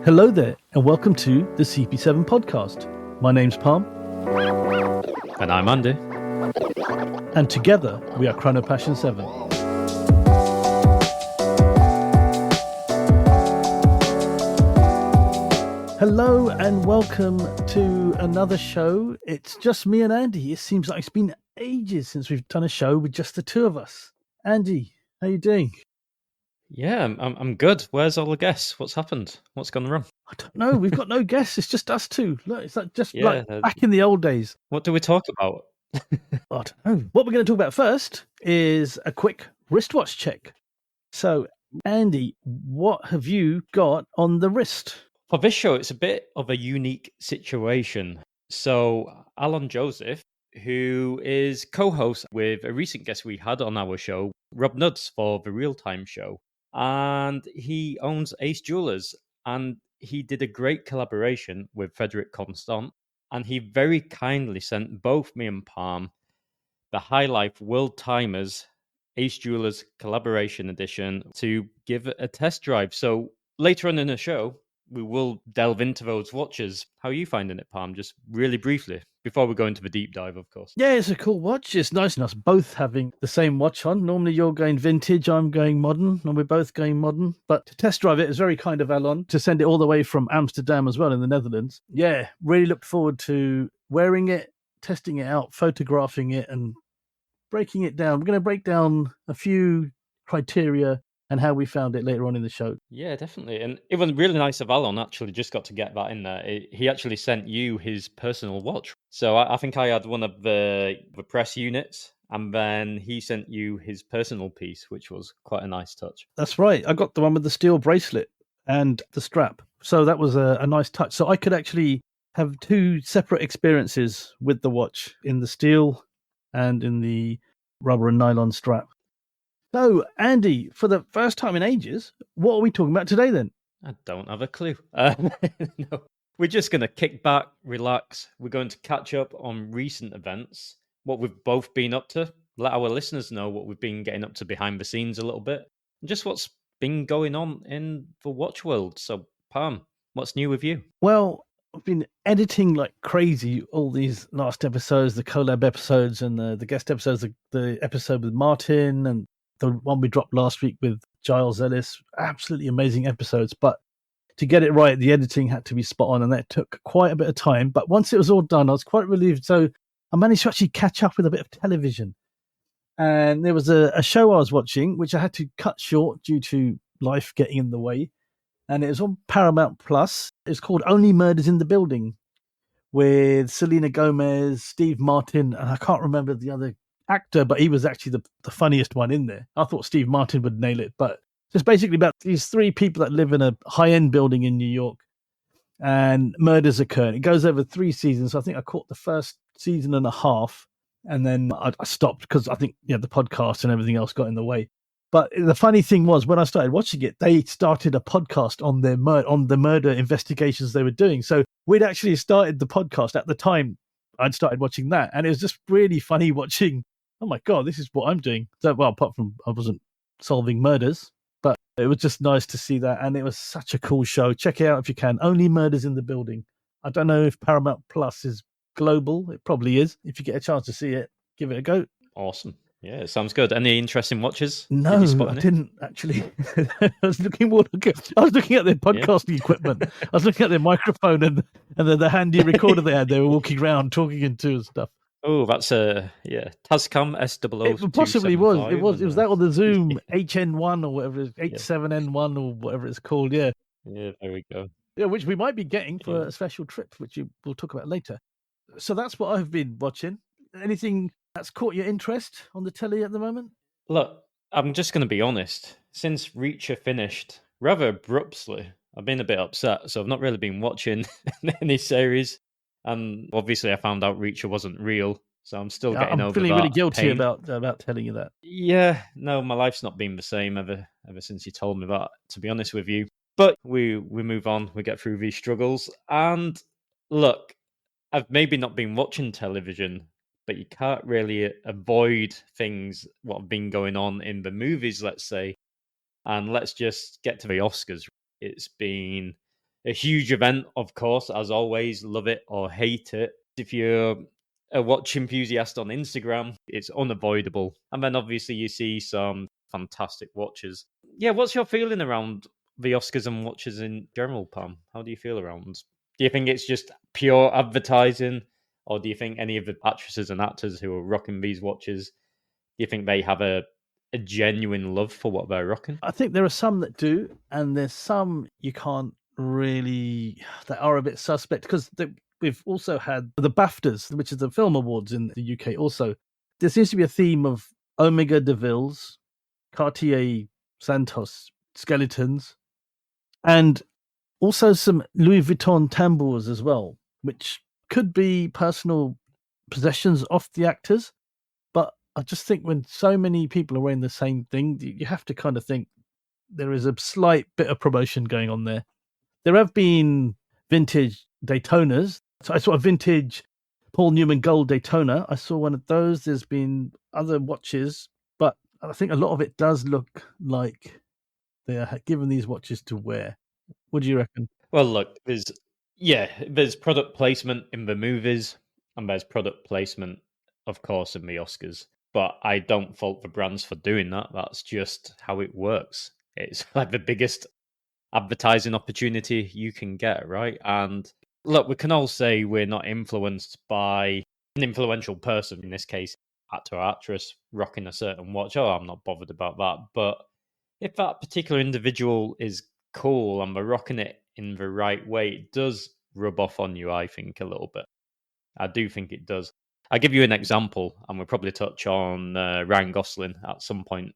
Hello there, and welcome to the CP7 podcast. My name's Parm. And I'm Andy. And together we are Chrono Passion 7. Hello and welcome to another show. It's just me and Andy. It seems like it's been ages since we've done a show with just the two of us. Andy, how you doing? Yeah, I'm good. Where's all the guests? What's happened? What's gone wrong? I don't know. We've got no guests. It's just us two. Look, it's like just Yeah, like back in the old days. What do we talk about? I don't know. What we're going to talk about first is a quick wristwatch check. So, Andy, what have you got on the wrist? For this show, it's a bit of a unique situation. So, Alon Joseph, who is co-host with a recent guest we had on our show, Rob Nuds, for the Real Time show, and he owns Ace Jewelers, and he did a great collaboration with Frederique Constant, and he very kindly sent both me and Parm the Highlife World Timers Ace Jewelers Collaboration Edition to give it a test drive. So later on in the show, we will delve into those watches. How are you finding it, Palm? Just really briefly, before we go into the deep dive, of course. Yeah, it's a cool watch. It's nice and us both having the same watch on. Normally you're going vintage, I'm going modern, and we're both going modern. But to test drive it is very kind of Alon to send it all the way from Amsterdam as well in the Netherlands. Yeah, really look forward to wearing it, testing it out, photographing it, and breaking it down. We're going to break down a few criteria and how we found it later on in the show. Yeah, definitely. And it was really nice of Alon, actually, just got to get that in there. He actually sent you his personal watch. So I think I had one of the press units, and then he sent you his personal piece, which was quite a nice touch. That's right. I got the one with the steel bracelet and the strap. So that was a nice touch. So I could actually have two separate experiences with the watch, in the steel and in the rubber and nylon strap. So, Andy, for the first time in ages, what are we talking about today then? I don't have a clue. No. We're just going to kick back, relax. We're going to catch up on recent events, what we've both been up to, let our listeners know what we've been getting up to behind the scenes a little bit, and just what's been going on in the watch world. So, Palm, what's new with you? Well, I've been editing like crazy all these last episodes, the collab episodes and the guest episodes, the episode with Martin and the one we dropped last week with Giles Ellis. Absolutely amazing episodes. But to get it right, the editing had to be spot on, and that took quite a bit of time. But once it was all done, I was quite relieved. So I managed to actually catch up with a bit of television. And there was a show I was watching, which I had to cut short due to life getting in the way. And it was on Paramount Plus. It's called Only Murders in the Building, with Selena Gomez, Steve Martin, and I can't remember the other actor, but he was actually the funniest one in there. I thought Steve Martin would nail it, but just basically about these three people that live in a high-end building in New York, and murders occur. And it goes over 3 seasons. So I think I caught the first season and a half, and then I stopped because I think the podcast and everything else got in the way. But the funny thing was, when I started watching it, they started a podcast on the murder investigations they were doing. So we'd actually started the podcast at the time I'd started watching that, and it was just really funny watching. Oh my God, this is what I'm doing. So, well, apart from I wasn't solving murders, but it was just nice to see that, and it was such a cool show. Check it out if you can. Only Murders in the Building. I don't know if Paramount Plus is global. It probably is. If you get a chance to see it, give it a go. Awesome. Yeah, it sounds good. Any interesting watches? No, I didn't actually. I was looking at their podcasting equipment. I was looking at their microphone and the handy recorder they had. They were walking around talking into and stuff. Oh, that's Tascam S00. It possibly was. It was that or the Zoom HN1 or whatever it is, H7N1 or whatever it's called. Yeah. Yeah, there we go. Yeah, which we might be getting for a special trip, which we'll talk about later. So that's what I've been watching. Anything that's caught your interest on the telly at the moment? Look, I'm just going to be honest. Since Reacher finished rather abruptly, I've been a bit upset. So I've not really been watching any series. And obviously, I found out Reacher wasn't real. So I'm still getting over that. I'm feeling really guilty pain. about telling you that. Yeah, no, my life's not been the same ever since you told me that, to be honest with you. But we move on. We get through these struggles. And look, I've maybe not been watching television, but you can't really avoid things what have been going on in the movies, let's say. And let's just get to the Oscars. It's been a huge event, of course, as always, love it or hate it. If you're a watch enthusiast on Instagram, it's unavoidable. And then obviously you see some fantastic watches. Yeah, what's your feeling around the Oscars and watches in general, Pam? How do you feel around? Do you think it's just pure advertising, or do you think any of the actresses and actors who are rocking these watches, do you think they have a genuine love for what they're rocking? I think there are some that do, and there's some you can't really, that are a bit suspect, because we've also had the BAFTAs, which is the film awards in the UK also. There seems to be a theme of Omega DeVille's, Cartier Santos skeletons, and also some Louis Vuitton tambours as well, which could be personal possessions of the actors. But I just think when so many people are wearing the same thing, you have to kind of think there is a slight bit of promotion going on there. There have been vintage Daytonas. So I saw a vintage Paul Newman Gold Daytona. I saw one of those. There's been other watches, but I think a lot of it does look like they are given these watches to wear. What do you reckon? Well, look, there's product placement in the movies, and there's product placement, of course, in the Oscars. But I don't fault the brands for doing that. That's just how it works. It's like the biggest advertising opportunity you can get, right? And look, we can all say we're not influenced by an influential person, in this case, actor or actress, rocking a certain watch. Oh, I'm not bothered about that. But if that particular individual is cool and they're rocking it in the right way, it does rub off on you, I think, a little bit. I do think it does. I'll give you an example, and we'll probably touch on Ryan Gosling at some point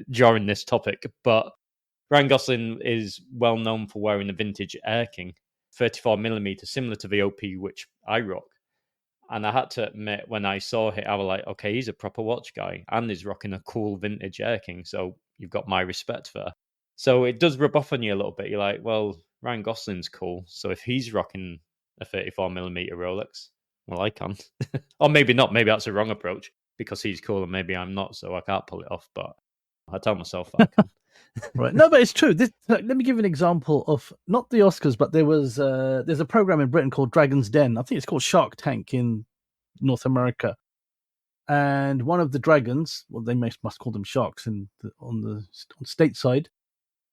during this topic. But Ryan Gosling is well known for wearing a vintage Air King 34mm, similar to the OP which I rock. And I had to admit, when I saw it, I was like, okay, he's a proper watch guy and he's rocking a cool vintage Air King. So you've got my respect there. So it does rub off on you a little bit. You're like, well, Ryan Gosling's cool. So if he's rocking a 34mm Rolex, well, I can't. Or maybe not. Maybe that's a wrong approach because he's cool and maybe I'm not. So I can't pull it off. But I tell myself that I can. Right. No, but it's true. Let me give you an example of not the Oscars, but there's a program in Britain called Dragon's Den. I think it's called Shark Tank in North America. And one of the dragons, well, they must call them sharks on stateside,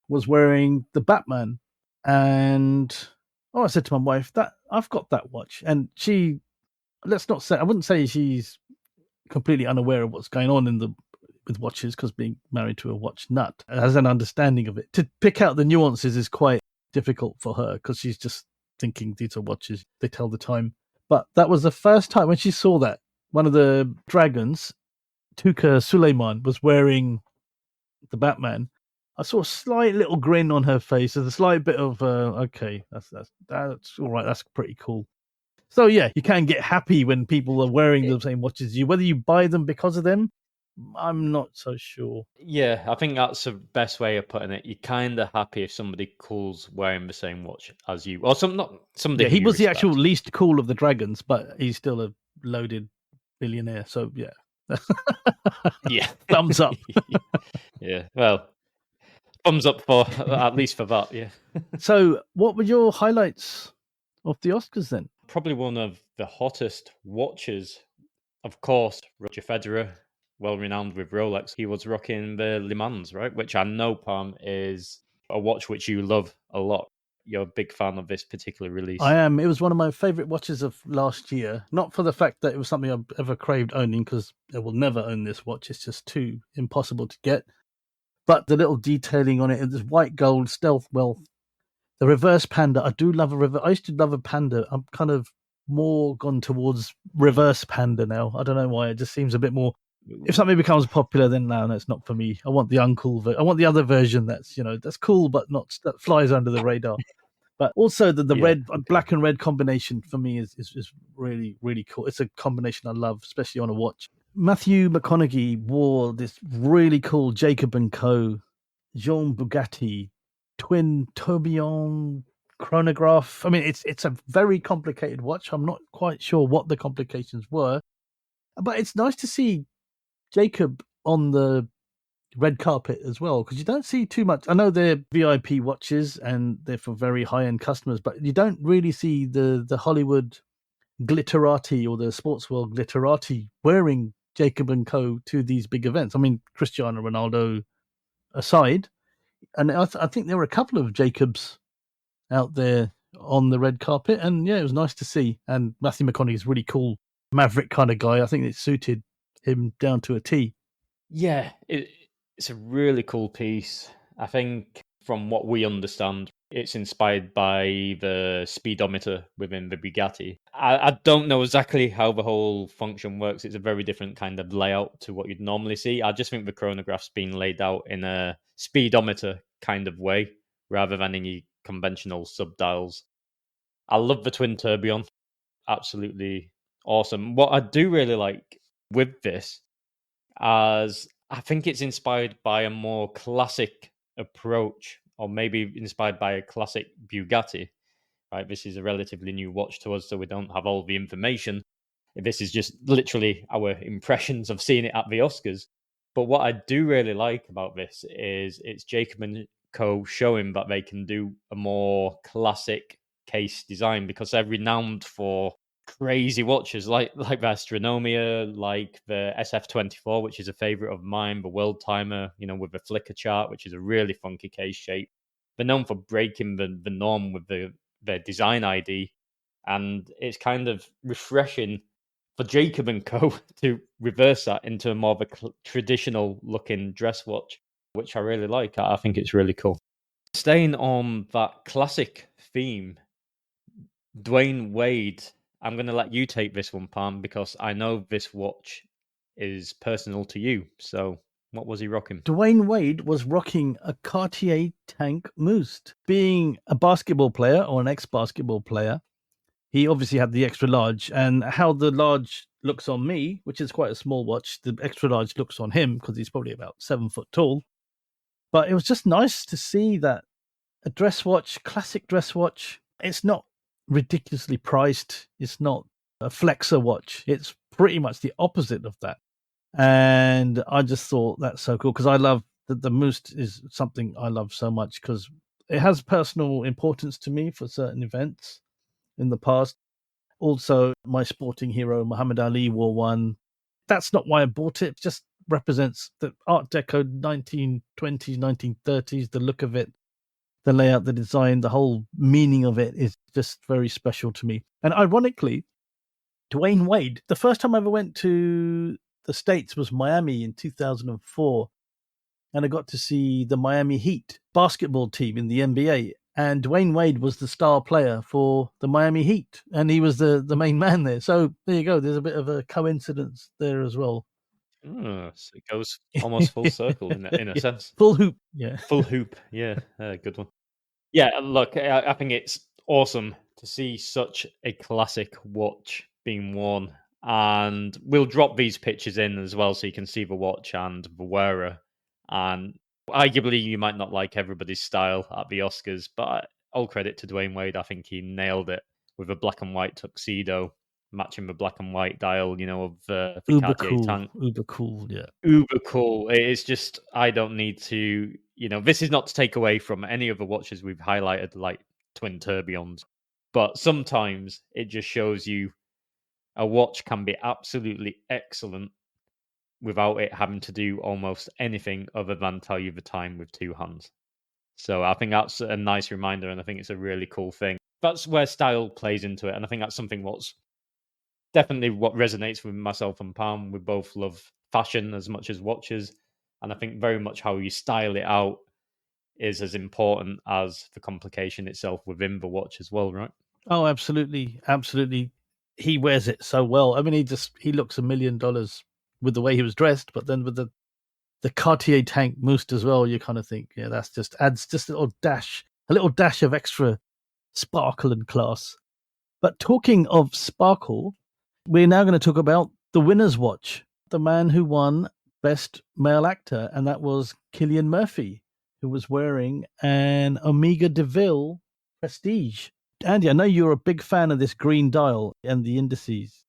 was wearing the Batman. And I said to my wife that I've got that watch, and she, I wouldn't say she's completely unaware of what's going on with watches, because being married to a watch nut, has an understanding of it. To pick out the nuances is quite difficult for her, because she's just thinking these are watches, they tell the time. But that was the first time when she saw that one of the dragons, Tuka Suleiman, was wearing the Batman. I saw a slight little grin on her face. There's a slight bit of okay, that's all right. That's pretty cool. So yeah, you can get happy when people are wearing the same watches as you. Whether you buy them because of them, I'm not so sure. Yeah, I think that's the best way of putting it. You're kind of happy if somebody cool's wearing the same watch as you, or not somebody. Yeah, he was the actual least cool of the dragons, but he's still a loaded billionaire. So yeah, yeah, thumbs up. Yeah, well, thumbs up for at least for that. Yeah. So, what were your highlights of the Oscars then? Probably one of the hottest watches, of course, Roger Federer, well renowned with Rolex. He was rocking the Le Mans, right? Which I know, Palm, is a watch which you love a lot. You're a big fan of this particular release. I am. It was one of my favorite watches of last year. Not for the fact that it was something I've ever craved owning, because I will never own this watch. It's just too impossible to get. But the little detailing on it, this white gold stealth wealth, the reverse panda. I do love a reverse. I used to love a panda. I'm kind of more gone towards reverse panda now. I don't know why. It just seems a bit more. If something becomes popular, then no, it's not for me. I want the uncool. I want the other version that's that's cool, but not that flies under the radar. But also the red, black and red combination for me is really, really cool. It's a combination I love, especially on a watch. Matthew McConaughey wore this really cool Jacob & Co. Jean Bugatti twin tourbillon chronograph. I mean, it's a very complicated watch. I'm not quite sure what the complications were, but it's nice to see Jacob on the red carpet as well, because you don't see too much. I know they're VIP watches and they're for very high-end customers, but you don't really see the Hollywood glitterati or the sports world glitterati wearing Jacob and Co. to these big events. I mean, Cristiano Ronaldo aside, and I think there were a couple of Jacobs out there on the red carpet, and yeah, it was nice to see. And Matthew McConaughey is really cool, maverick kind of guy. I think it suited him down to a T. Yeah, it's a really cool piece. I think from what we understand, it's inspired by the speedometer within the Bugatti. I don't know exactly how the whole function works. It's a very different kind of layout to what you'd normally see. I just think the chronograph's being laid out in a speedometer kind of way rather than any conventional subdials. I love the twin tourbillon. Absolutely awesome. What I do really like with this, as I think it's inspired by a more classic approach, or maybe inspired by a classic Bugatti. Right, this is a relatively new watch to us, so we don't have all the information. This is just literally our impressions of seeing it at the Oscars. But what I do really like about this is it's Jacob and Co. showing that they can do a more classic case design, because they're renowned for crazy watches like the Astronomia, like the SF24, which is a favorite of mine, the World Timer, with the flicker chart, which is a really funky case shape. They're known for breaking the norm with their design ID, and it's kind of refreshing for Jacob and Co. to reverse that into a more of a traditional looking dress watch, which I really like. I think it's really cool. Staying on that classic theme, Dwayne Wade, I'm going to let you take this one, Parm, because I know this watch is personal to you. So what was he rocking? Dwayne Wade was rocking a Cartier Tank Mouste. Being a basketball player or an ex-basketball player, he obviously had the extra large, and how the large looks on me, which is quite a small watch, the extra large looks on him because he's probably about 7 foot tall. But it was just nice to see that a dress watch, classic dress watch, it's not ridiculously priced. It's not a flexer watch. It's pretty much the opposite of that. And I just thought that's so cool, because I love the Mouste is something I love so much because it has personal importance to me for certain events in the past. Also, my sporting hero, Muhammad Ali, wore one. That's not why I bought it. It just represents the Art Deco 1920s, 1930s, the look of it, the layout, the design, the whole meaning of it is just very special to me. And ironically, Dwayne Wade, the first time I ever went to the States was Miami in 2004. And I got to see the Miami Heat basketball team in the NBA. And Dwayne Wade was the star player for the Miami Heat. And he was the main man there. So there you go. There's a bit of a coincidence there as well. So it goes almost full circle in a Yeah. sense. Full hoop. Yeah. Full hoop. Yeah. Good one. Yeah. Look, I think it's awesome to see such a classic watch being worn. And we'll drop these pictures in as well so you can see the watch and the wearer. And arguably, you might not like everybody's style at the Oscars, but all credit to Dwayne Wade. I think he nailed it with a black and white tuxedo, matching the black and white dial, of the Uber Cartier cool. tank. Uber cool. Yeah. Uber cool. It's just, I don't need to, this is not to take away from any of the watches we've highlighted, like twin tourbillons, but sometimes it just shows you a watch can be absolutely excellent without it having to do almost anything other than tell you the time with two hands. So I think that's a nice reminder, and I think it's a really cool thing. That's where style plays into it, and I think that's something what's definitely what resonates with myself and Palm. We both love fashion as much as watches, and I think very much how you style it out is as important as the complication itself within the watch as well, right? Oh, absolutely. Absolutely. He wears it so well. I mean, he looks $1 million with the way he was dressed, but then with the Cartier Tank Mouste as well, you kind of think, yeah, that's just adds just a little dash of extra sparkle and class. But talking of sparkle, we're now going to talk about the winner's watch, the man who won Best Male Actor, and that was Cillian Murphy, who was wearing an Omega DeVille Prestige. Andy, I know you're a big fan of this green dial and the indices.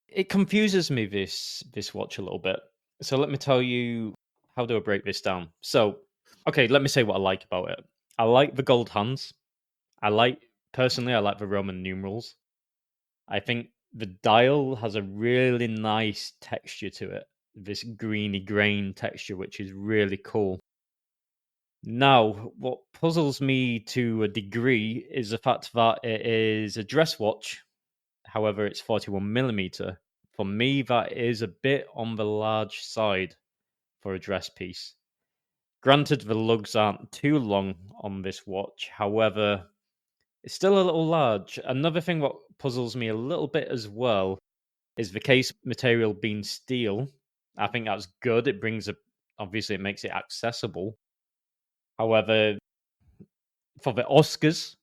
It confuses me, this watch, a little bit. So let me tell you how do I break this down? So, okay, let me say what I like about it. I like the gold hands. Personally, I like the Roman numerals. I think the dial has a really nice texture to it. This greeny grain texture, which is really cool. Now, what puzzles me to a degree is the fact that it is a dress watch. However, it's 41mm. For me, that is a bit on the large side for a dress piece. Granted, the lugs aren't too long on this watch. However, it's still a little large. Another thing what puzzles me a little bit as well is the case material being steel. I think that's good. Obviously, it makes it accessible. However, for the Oscars,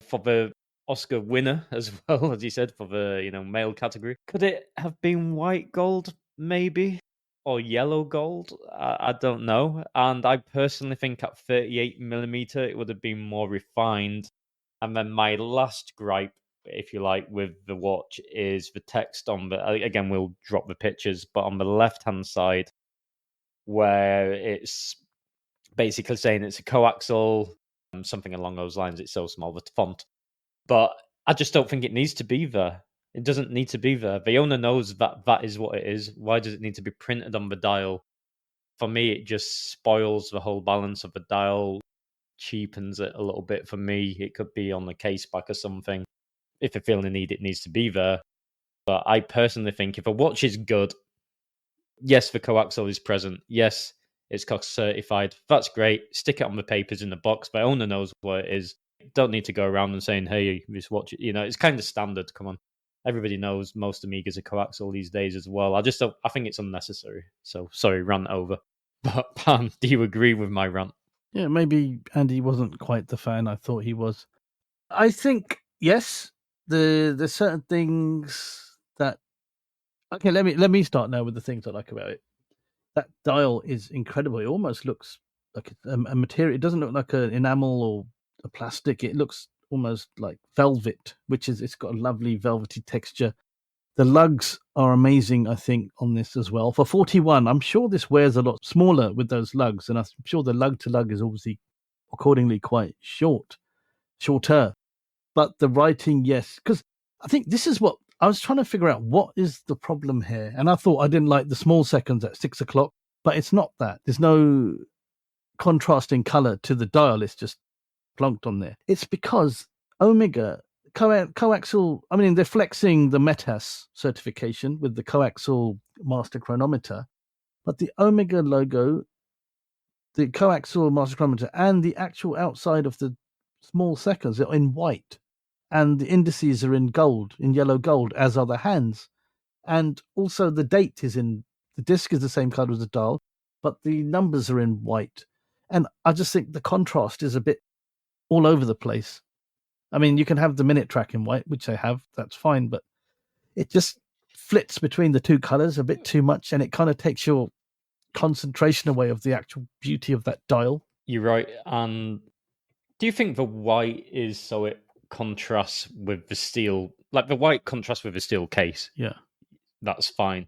for the Oscar winner as well, as you said, for the male category, could it have been white gold, maybe, or yellow gold? I don't know. And I personally think at 38mm, it would have been more refined. And then my last gripe, if you like, with the watch is the text on the. Again, we'll drop the pictures, but on the left-hand side, where it's basically saying it's a coaxial, something along those lines. It's so small, the font. But I just don't think it needs to be there. It doesn't need to be there. The owner knows that that is what it is. Why does it need to be printed on the dial? For me, it just spoils the whole balance of the dial, cheapens it a little bit for me. It could be on the case back or something. If I feel the need, it needs to be there. But I personally think if a watch is good, yes, the coaxial is present. Yes, it's COX certified. That's great. Stick it on the papers in the box. The owner knows what it is. Don't need to go around and saying, hey, this watch, it's kind of standard. Come on. Everybody knows most Omegas are coaxial these days as well. I think it's unnecessary. So, sorry, rant over. But, Pam, do you agree with my rant? Yeah, maybe Andy wasn't quite the fan I thought he was. I think, yes, there's certain things that... Okay, let me start now with the things I like about it. That dial is incredible. It almost looks like a material. It doesn't look like an enamel or a plastic. It looks almost like velvet, it's got a lovely velvety texture. The lugs are amazing, I think, on this as well. For 41, I'm sure this wears a lot smaller with those lugs, and I'm sure the lug to lug is obviously accordingly quite shorter. But the writing, yes, because I think this is what I was trying to figure out. What is the problem here? And I thought I didn't like the small seconds at 6 o'clock, but it's not that. There's no contrasting color to the dial. It's just plonked on there. It's because Omega coaxial. I mean, they're flexing the METAS certification with the coaxial master chronometer, but the Omega logo, the coaxial master chronometer, and the actual outside of the small seconds are in white, and the indices are in gold, in yellow gold, as are the hands, and also the date is in. The disc is the same color as the dial, but the numbers are in white, and I just think the contrast is a bit all over the place. I mean, you can have the minute track in white, which they have, that's fine, but it just flits between the two colors a bit too much, and it kind of takes your concentration away of the actual beauty of that dial. You're right. And do you think the white is so it contrasts with the steel? Like the white contrasts with the steel case. Yeah. That's fine.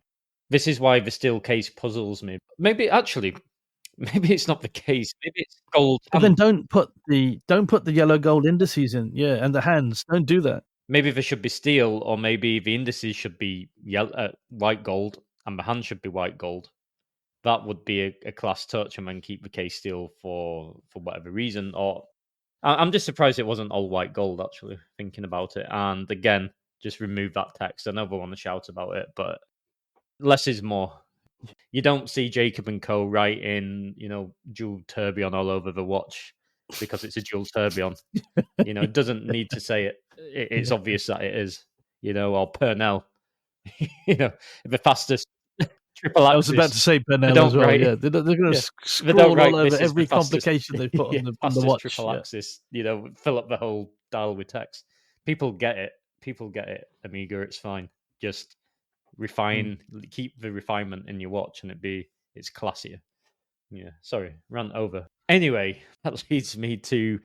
This is why the steel case puzzles me. Maybe it's not the case. Maybe it's gold. But then don't put the yellow gold indices in, yeah, and the hands. Don't do that. Maybe there should be steel, or maybe the indices should be white gold, and the hand should be white gold. That would be a class touch, and then keep the case steel for whatever reason. Or I'm just surprised it wasn't all white gold. Actually, thinking about it, and again, just remove that text. I never want to shout about it, but less is more. You don't see Jacob and Co. writing, dual tourbillon all over the watch because it's a dual tourbillon. It doesn't need to say it. It's obvious that it is. Or Purnell. The fastest triple axis. I was about to say Purnell as well. Yeah, they're going to scroll all over every complication they put on the watch. Triple axis. Fill up the whole dial with text. People get it. Amiga, it's fine. Just refine, keep the refinement in your watch, and it's classier. Yeah, sorry, rant over. Anyway, that leads me to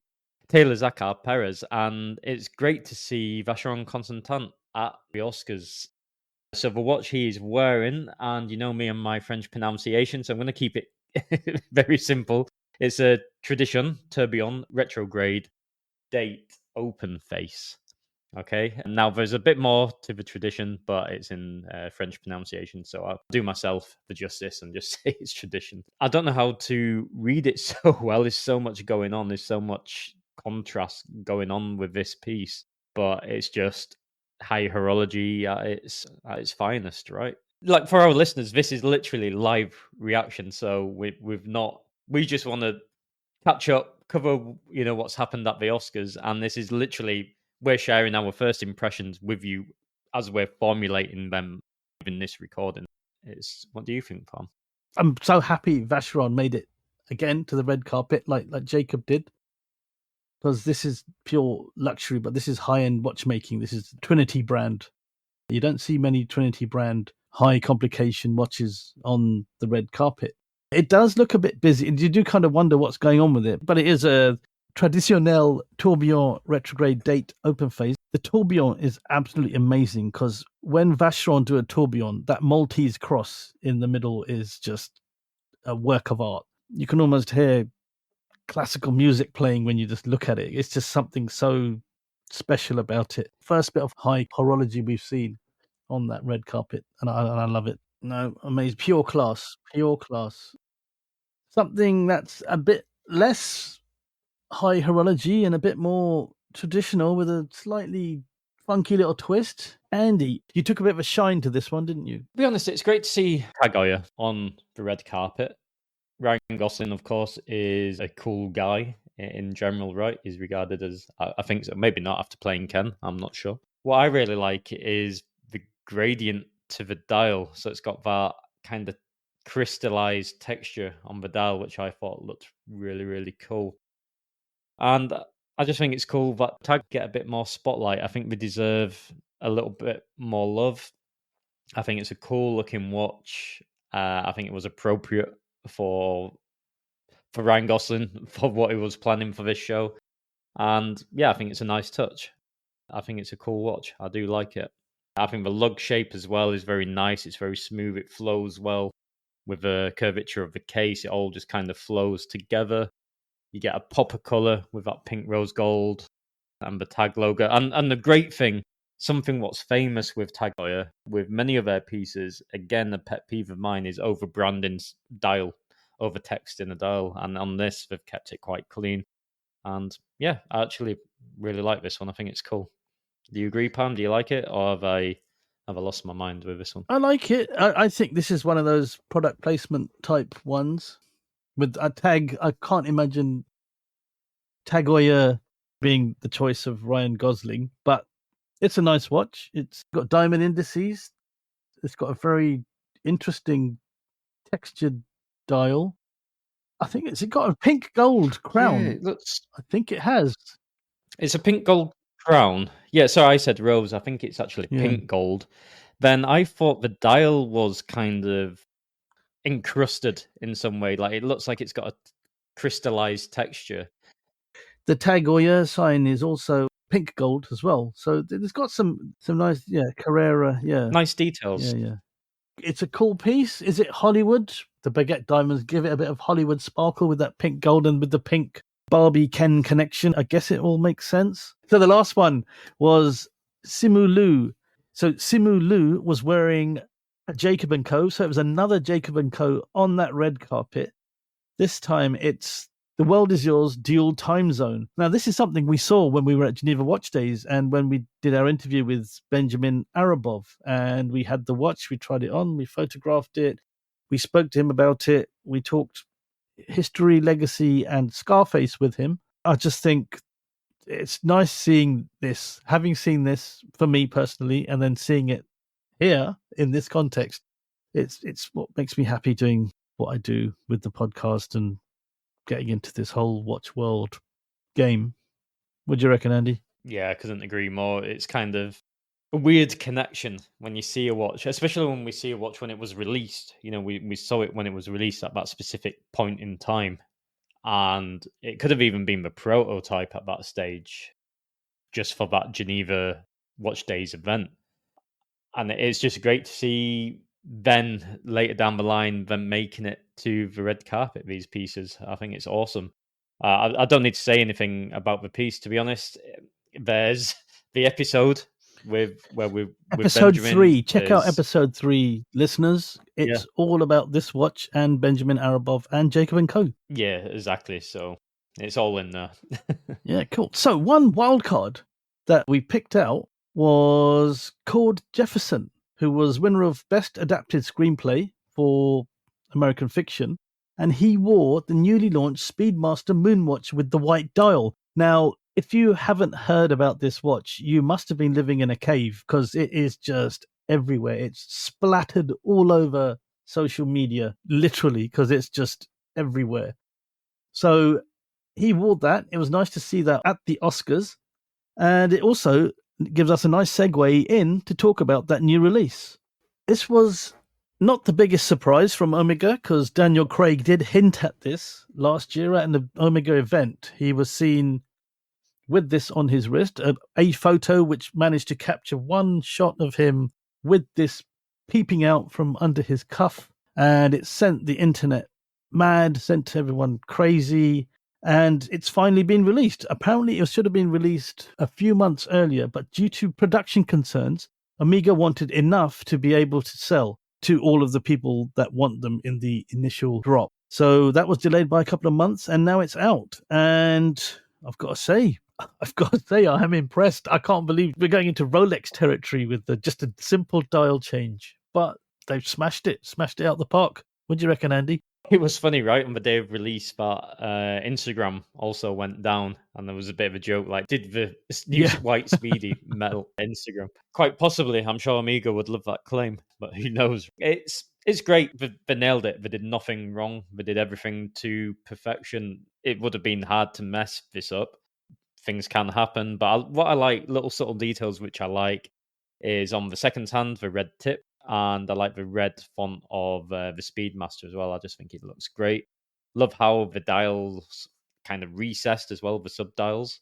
Taylor Zakhar Perez, and it's great to see Vacheron Constantin at the Oscars. So the watch he is wearing, and me and my French pronunciation, so I'm going to keep it Very simple. It's a Tradition Tourbillon retrograde date open face. Okay, and now there's a bit more to the tradition, but it's in French pronunciation, so I'll do myself the justice and just say it's tradition. I don't know how to read it so well. There's so much going on. There's so much contrast going on with this piece, but it's just high horology at its finest, right? Like for our listeners, this is literally live reaction, so we've not. We just want to catch up, cover what's happened at the Oscars, and this is literally we're sharing our first impressions with you as we're formulating them in this recording. What do you think, Parm? I'm so happy Vacheron made it again to the red carpet, like Jacob did, because this is pure luxury, but this is high-end watchmaking. This is Trinity brand. You don't see many Trinity brand high complication watches on the red carpet. It does look a bit busy, and you do kind of wonder what's going on with it, but it is a Traditionnel tourbillon retrograde date open face. The tourbillon is absolutely amazing because when Vacheron do a tourbillon, that Maltese cross in the middle is just a work of art. You can almost hear classical music playing when you just look at it. It's just something so special about it. First bit of high horology we've seen on that red carpet, and I love it. No, amazing. Pure class. Pure class. Something that's a bit less high horology and a bit more traditional with a slightly funky little twist. Andy, you took a bit of a shine to this one, didn't you? To be honest, it's great to see Tag Heuer on the red carpet. Ryan Gosling, of course, is a cool guy in general, right? He's regarded as, I think, so, maybe not after playing Ken, I'm not sure. What I really like is the gradient to the dial. So it's got that kind of crystallized texture on the dial, which I thought looked really, really cool. And I just think it's cool that Tag get a bit more spotlight. I think they deserve a little bit more love. I think it's a cool looking watch. I think it was appropriate for Ryan Gosling for what he was planning for this show. And yeah, I think it's a nice touch. I think it's a cool watch. I do like it. I think the lug shape as well is very nice. It's very smooth. It flows well with the curvature of the case. It all just kind of flows together. You get a pop of color with that pink rose gold and the Tag logo. And the great thing, something what's famous with Tag Heuer, with many of their pieces, again, a pet peeve of mine is over branding dial, over text in a dial. And on this, they've kept it quite clean. And yeah, I actually really like this one. I think it's cool. Do you agree, Pam? Do you like it? Or have I lost my mind with this one? I like it. I think this is one of those product placement type ones. With a Tag, I can't imagine Tag Heuer being the choice of Ryan Gosling, but it's a nice watch. It's got diamond indices. It's got a very interesting textured dial. I think it's got a pink gold crown. Yeah, it looks. I think it has. It's a pink gold crown. Yeah, sorry, I said rose. I think it's actually pink gold. Then I thought the dial was kind of encrusted in some way. Like it looks like it's got a crystallized texture. The Tag Heuer sign is also pink gold as well. So it's got some nice, Carrera, Nice details. Yeah. It's a cool piece. Is it Hollywood? The baguette diamonds give it a bit of Hollywood sparkle with that pink gold and with the pink Barbie Ken connection. I guess it all makes sense. So the last one was Simu Liu. So Simu Liu was wearing a Jacob & Co. So it was another Jacob & Co. on that red carpet. This time it's The World Is Yours dual time zone. Now, this is something we saw when we were at Geneva Watch Days and when we did our interview with Benjamin Arabov. And we had the watch, we tried it on, we photographed it, we spoke to him about it, we talked history, legacy, and Scarface with him. I just think it's nice seeing this, having seen this for me personally, and then seeing it here in this context. It's what makes me happy doing what I do with the podcast and getting into this whole watch world game. What do you reckon, Andy? Yeah, I couldn't agree more. It's kind of a weird connection when you see a watch, especially when we see a watch when it was released. You know, we saw it when it was released at that specific point in time. And it could have even been the prototype at that stage, just for that Geneva Watch Days event. And it's just great to see then later down the line them making it to the red carpet, these pieces. I think it's awesome. I don't need to say anything about the piece, to be honest. There's the episode with Episode Benjamin. 3. Check out There's- episode 3, listeners. It's all about this watch and Benjamin Arabov and Jacob and Co. Yeah, exactly. So it's all in there. Yeah, cool. So one wild card that we picked out was called Jefferson, who was winner of Best Adapted Screenplay for American Fiction, and he wore the newly launched Speedmaster Moonwatch with the white dial. Now, if you haven't heard about this watch, you must have been living in a cave, because it is just everywhere. It's splattered all over social media, literally, because it's just everywhere. So he wore that. It was nice to see that at the Oscars. And it also gives us a nice segue in to talk about that new release. This was not the biggest surprise from Omega, because Daniel Craig did hint at this last year at an Omega event. He was seen with this on his wrist, a photo which managed to capture one shot of him with this peeping out from under his cuff. And it sent the internet mad, sent everyone crazy. And it's finally been released. Apparently, it should have been released a few months earlier, but due to production concerns, Omega wanted enough to be able to sell to all of the people that want them in the initial drop. So that was delayed by a couple of months, and now it's out. And I've got to say, I am impressed. I can't believe we're going into Rolex territory with just a simple dial change. But they've smashed it out the park. What do you reckon, Andy? It was funny, right? On the day of release, that Instagram also went down, and there was a bit of a joke like, did the new white Speedy metal Instagram? Quite possibly. I'm sure Amiga would love that claim, but who knows? It's great. They nailed it. They did nothing wrong. They did everything to perfection. It would have been hard to mess this up. Things can happen, but what I like, little subtle details which I like, is on the second hand, the red tip. And I like the red font of the Speedmaster as well. I just think it looks great. Love how the dials kind of recessed as well, the subdials.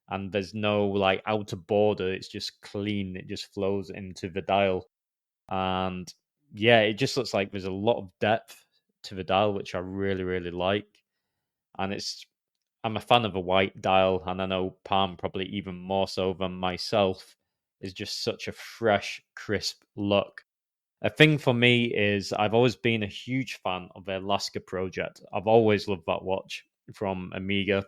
And there's no like outer border. It's just clean. It just flows into the dial. And yeah, it just looks like there's a lot of depth to the dial, which I really, really like. And I'm a fan of a white dial. And I know Parm probably even more so than myself, is just such a fresh, crisp look. A thing for me is I've always been a huge fan of the Alaska project. I've always loved that watch from Amiga.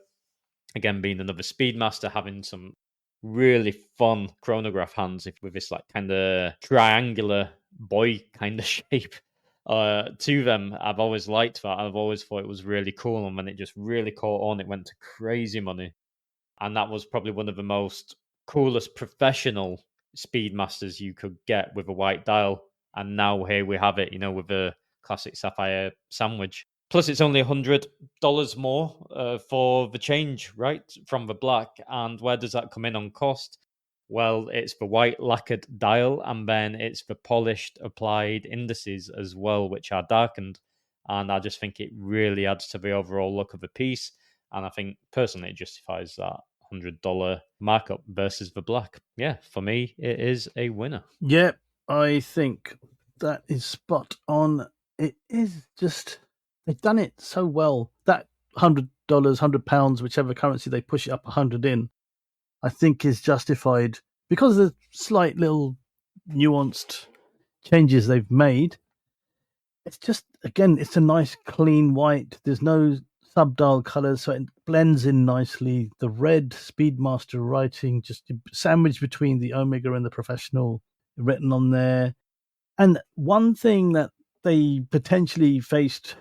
Again, being another Speedmaster, having some really fun chronograph hands with this like kind of triangular boy kind of shape to them. I've always liked that. I've always thought it was really cool. And when it just really caught on, it went to crazy money. And that was probably one of the most coolest professional Speedmasters you could get with a white dial. And now here we have it, with a classic sapphire sandwich. Plus, it's only $100 more for the change, right, from the black. And where does that come in on cost? Well, it's the white lacquered dial, and then it's the polished applied indices as well, which are darkened. And I just think it really adds to the overall look of the piece. And I think, personally, it justifies that $100 markup versus the black. Yeah, for me, it is a winner. Yep. I think that is spot on. It is just, they've done it so well. That $100, £100, whichever currency they push it up 100 in, I think is justified because of the slight little nuanced changes they've made. It's just, again, it's a nice clean white. There's no subdial colors, so it blends in nicely. The red Speedmaster writing just sandwiched between the Omega and the Professional written on there. And one thing that they potentially faced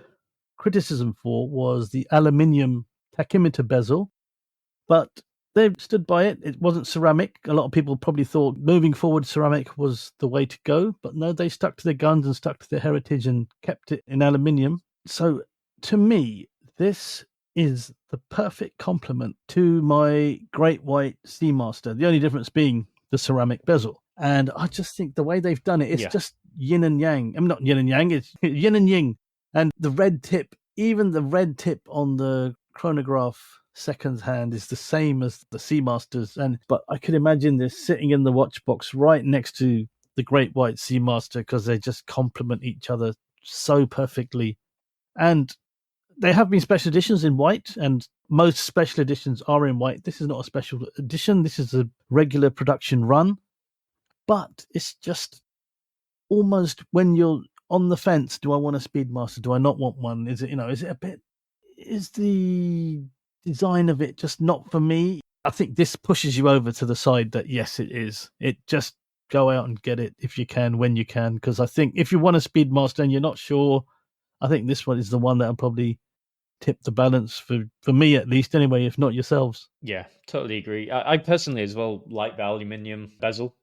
criticism for was the aluminium tachymeter bezel, but they stood by it. It wasn't ceramic. A lot of people probably thought moving forward ceramic was the way to go, but no, they stuck to their guns and stuck to their heritage and kept it in aluminium. So to me, this is the perfect complement to my Great White Seamaster, the only difference being the ceramic bezel. And I just think the way they've done it, it's just yin and yang. I'm not yin and yang, it's yin and yin. And the red tip, even the red tip on the chronograph second hand is the same as the Seamasters. But I could imagine this sitting in the watch box right next to the Great White Seamaster because they just complement each other so perfectly. And they have been special editions in white, and most special editions are in white. This is not a special edition. This is a regular production run. But it's just almost when you're on the fence, do I want a Speedmaster? Do I not want one? Is the design of it just not for me? I think this pushes you over to the side that, yes, it is. It just go out and get it if you can, when you can. Because I think if you want a Speedmaster and you're not sure, I think this one is the one that'll probably tip the balance for me, at least, anyway, if not yourselves. Yeah, totally agree. I personally as well like the aluminium bezel,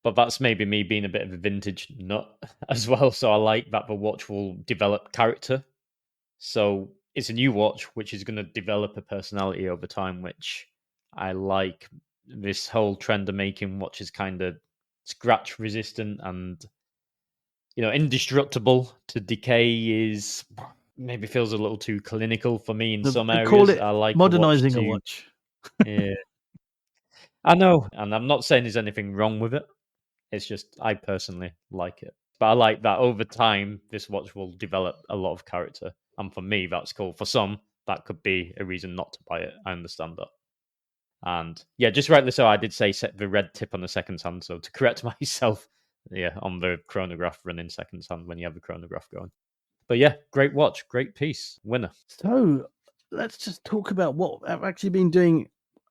but that's maybe me being a bit of a vintage nut as well. So I like that the watch will develop character. So it's a new watch which is going to develop a personality over time, which I like. This whole trend of making watches kind of scratch resistant and indestructible to decay is maybe feels a little too clinical for me in some They areas. call it I like modernizing a watch. Yeah, I know, and I'm not saying there's anything wrong with it. It's just I personally like it, but I like that over time this watch will develop a lot of character, and for me that's cool. For some, that could be a reason not to buy it. I understand that. And yeah, just rightly so, I did say set the red tip on the second hand. So to correct myself, yeah, on the chronograph running second hand when you have the chronograph going. But yeah, great watch, great piece, winner. So let's just talk about what I've actually been doing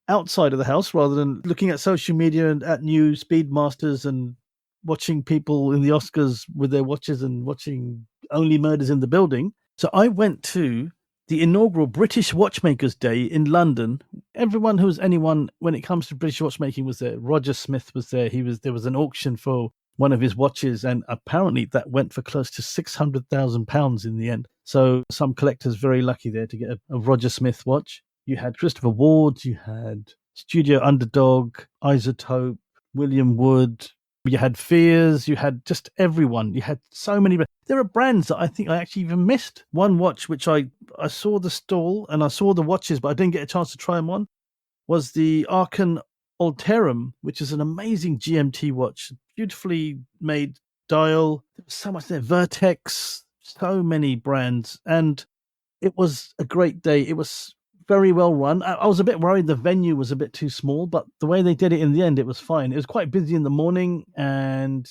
outside of the house rather than looking at social media and at new Speedmasters and watching people in the Oscars with their watches and watching Only Murders in the Building. So I went to the inaugural British Watchmakers Day in London. Everyone who's anyone when it comes to British watchmaking was there. Roger Smith was there. There was an auction for one of his watches, and apparently that went for close to £600,000 in the end. So some collectors very lucky there to get a Roger Smith watch. You had Christopher Ward, you had Studio Underdog, Isotope, William Wood, you had Fears, you had just everyone. You had so many. There are brands that I think I actually even missed. One watch, which I saw the stall and I saw the watches, but I didn't get a chance to try them on, was the Arcan Alterum, which is an amazing GMT watch, beautifully made dial. There was so much there. Vertex, so many brands. And it was a great day. It was very well run. I was a bit worried the venue was a bit too small, but the way they did it in the end, it was fine. It was quite busy in the morning, and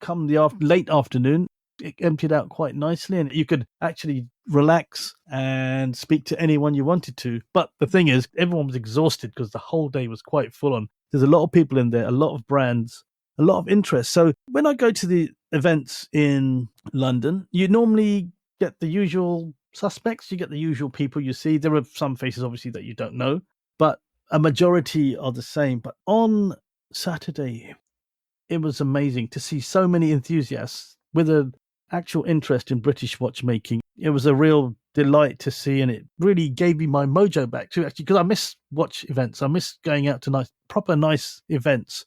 come the late afternoon, it emptied out quite nicely, and you could actually relax and speak to anyone you wanted to. But the thing is, everyone was exhausted because the whole day was quite full on. There's a lot of people in there, a lot of brands, a lot of interest. So when I go to the events in London, you normally get the usual suspects. You get the usual people you see. There are some faces, obviously, that you don't know, but a majority are the same. But on Saturday, it was amazing to see so many enthusiasts with an actual interest in British watchmaking. It was a real delight to see, and it really gave me my mojo back too, actually, because I miss watch events. I miss going out to proper nice events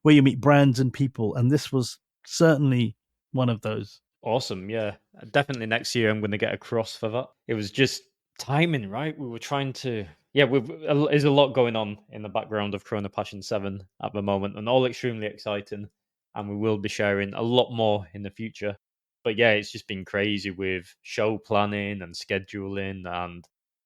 where you meet brands and people, and this was certainly one of those. Awesome, yeah. Definitely next year I'm going to get a cross for that. It was just timing, right? We were trying to... Yeah, there's a lot going on in the background of Chrono Passion 7 at the moment, and all extremely exciting, and we will be sharing a lot more in the future. But yeah, it's just been crazy with show planning and scheduling and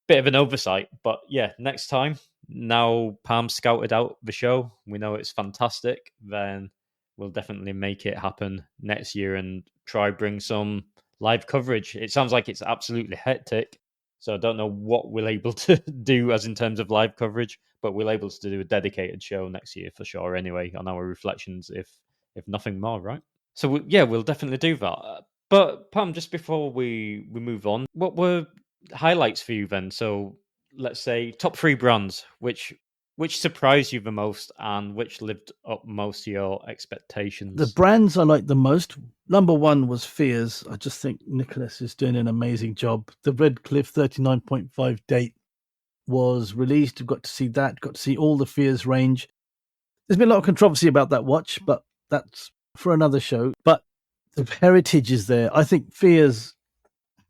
bit of an oversight. But yeah, next time, now Parm scouted out the show, we know it's fantastic, then we'll definitely make it happen next year and try bring some live coverage. It sounds like it's absolutely hectic, so I don't know what we're able to do as in terms of live coverage, but we're able to do a dedicated show next year for sure anyway on our reflections, if nothing more, right? So yeah, we'll definitely do that. But Pam, just before we move on, what were highlights for you then? So let's say top 3 brands, which surprised you the most and which lived up most to your expectations? The brands I liked the most, number one was Fears. I just think Nicholas is doing an amazing job. The Redcliffe 39.5 date was released. Got to see that, got to see all the Fears range. There's been a lot of controversy about that watch, but that's for another show. But the heritage is there. I think Fears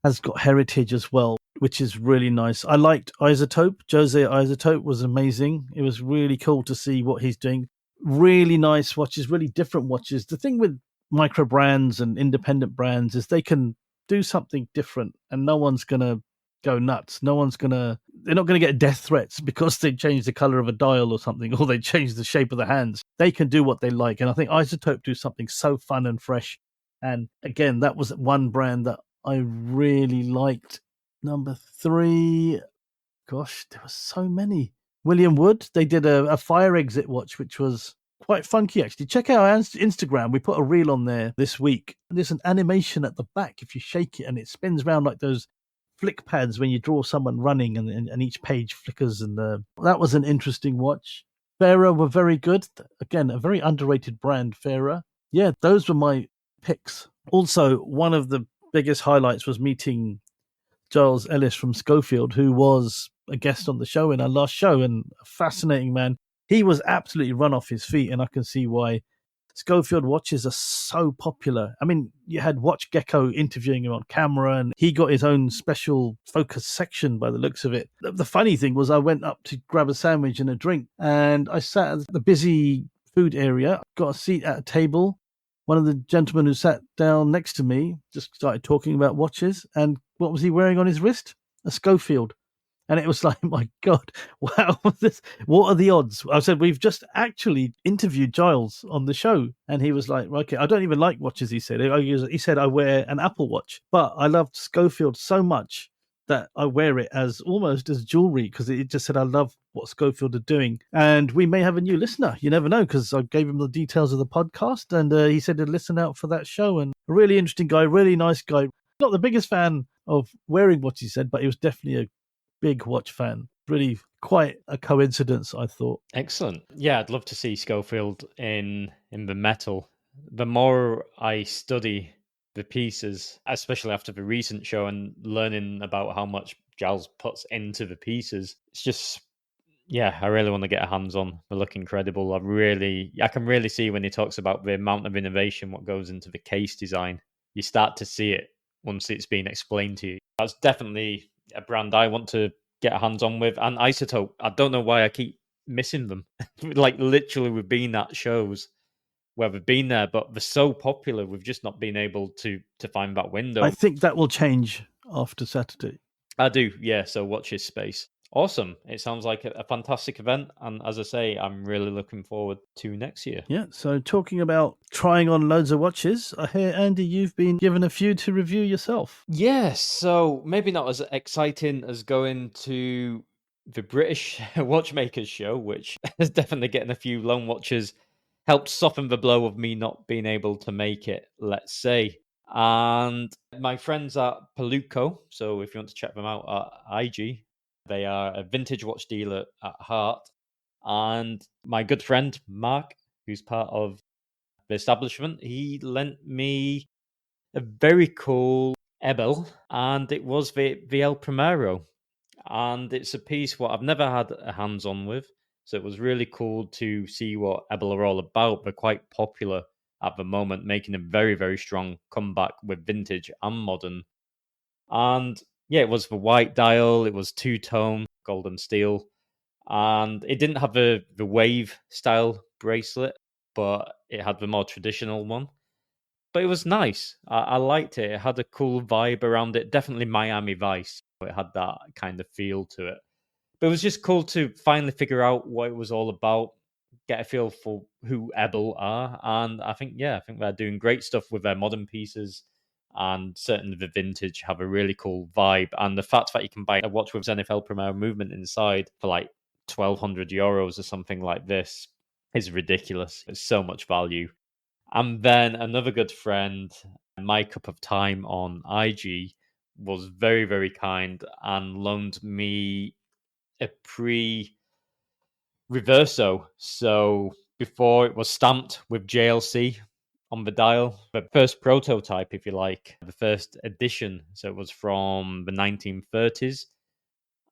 has got heritage as well, which is really nice. I liked Isotope. Jose Isotope was amazing. It was really cool to see what he's doing. Really nice watches, really different watches. The thing with micro brands and independent brands is they can do something different and no one's going to go nuts. They're not going to get death threats because they change the color of a dial or something, or they change the shape of the hands. They can do what they like. And I think Isotope do something so fun and fresh. And again, that was one brand that I really liked. Number 3, gosh, there were so many. William Wood, they did a fire exit watch, which was quite funky, actually. Check out our Instagram. We put a reel on there this week. There's an animation at the back if you shake it, and it spins around like those flick pads when you draw someone running, and each page flickers. And that was an interesting watch. Fera were very good. Again, a very underrated brand, Fera. Yeah, those were my picks. Also, one of the biggest highlights was meeting Giles Ellis from Schofield, who was a guest on the show in our last show, and a fascinating man. He was absolutely run off his feet, and I can see why. Schofield watches are so popular. I mean, you had Watch Gecko interviewing him on camera, and he got his own special focus section by the looks of it. The funny thing was I went up to grab a sandwich and a drink, and I sat at the busy food area, got a seat at a table. One of the gentlemen who sat down next to me just started talking about watches, and what was he wearing on his wrist? A Schofield. And it was like, my God, wow, what are the odds? I said, we've just actually interviewed Giles on the show. And he was like, okay, I don't even like watches, he said. He said, I wear an Apple Watch, but I loved Schofield so much that I wear it as almost as jewelry, because it just said, I love what Schofield are doing. And we may have a new listener. You never know, because I gave him the details of the podcast, and he said to listen out for that show. And a really interesting guy, really nice guy. Not the biggest fan of wearing what he said, but he was definitely a big watch fan. Really quite a coincidence, I thought. Excellent. Yeah, I'd love to see Schofield in the metal. The more I study the pieces, especially after the recent show and learning about how much Giles puts into the pieces, it's just, yeah, I really want to get a hands on. They look incredible. I can really see when he talks about the amount of innovation, what goes into the case design. You start to see it once it's been explained to you. That's definitely a brand I want to get a hands on with. And Isotope, I don't know why I keep missing them. Like literally we've been at shows where we've been there, but they're so popular, we've just not been able to find that window. I think that will change after Saturday. I do, yeah. So watch his space. Awesome. It sounds like a fantastic event. And as I say, I'm really looking forward to next year. Yeah, so talking about trying on loads of watches, I hear, Andy, you've been given a few to review yourself. Yes, so maybe not as exciting as going to the British Watchmakers show, which is definitely getting a few loan watches, helped soften the blow of me not being able to make it, let's say. And my friends at Paluco, so if you want to check them out at IG, they are a vintage watch dealer at heart. And my good friend, Mark, who's part of the establishment, he lent me a very cool Ebel, and it was the El Primero. And it's a piece what I've never had a hands-on with. So it was really cool to see what Ebel are all about. They're quite popular at the moment, making a very, very strong comeback with vintage and modern. And yeah, it was the white dial, it was two-tone, golden steel. And it didn't have the wave style bracelet, but it had the more traditional one. But it was nice. I liked it. It had a cool vibe around it. Definitely Miami Vice. It had that kind of feel to it. But it was just cool to finally figure out what it was all about, get a feel for who Ebel are. And I think they're doing great stuff with their modern pieces. And certainly the vintage have a really cool vibe. And the fact that you can buy a watch with Zenith El Primero movement inside for like €1,200 or something like this is ridiculous. It's so much value. And then another good friend, My Cup of Time on IG, was very, very kind and loaned me a pre-reverso. So before it was stamped with JLC on the dial, the first prototype, if you like, the first edition. So it was from the 1930s.